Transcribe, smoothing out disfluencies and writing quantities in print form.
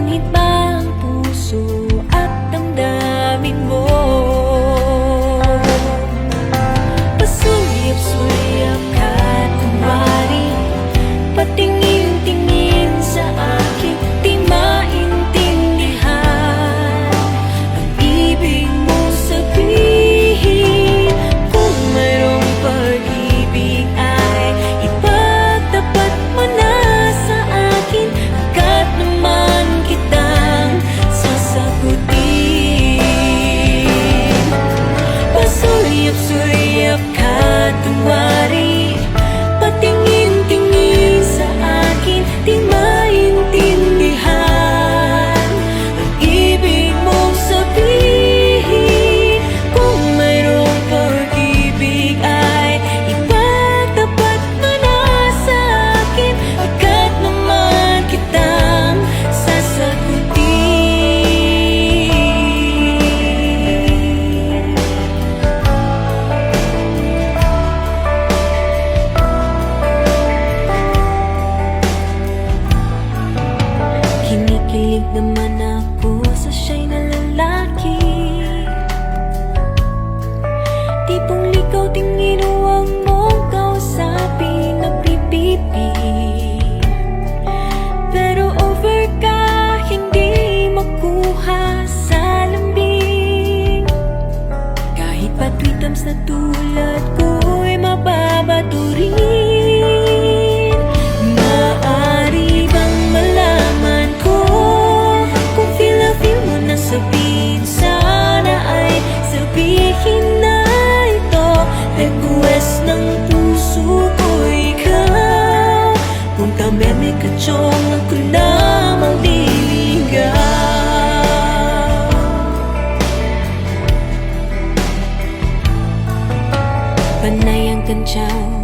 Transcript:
Manhid ba ang puso at damdamin mo? Pasulyap-sulyap ka kunwari, patingin-tingin sa akin, di maintindihan ang ibig mong sabihin. Kung mayroong pag-ibig ay ipagtapat mo na sa akin, agad naman kitang sasagutin. Pasulyap-sulyap ka kunwari, patingin-tingin sa akin, di maintindihan ang ibig mong sabihin. Kung mayroong pag-ibig ay ipagtapat mo na sa akin, agad naman kitang sasagutin. Kinikilig naman ako sa siya'y na lalaki, tipong ligaw tingin huwag mong kausapin na pipipi. Pero over ka, hindi makuha sa lambing. Kahit pa tweetams na tulad ko'y mababaturin. Maaari bang malaman ko kung feel na feel mo na sabihin? Sana ay sabihin na ito. Request ng puso ko ikaw. Punta meme kachong ako lamang diligaw. Panay ang kantsaw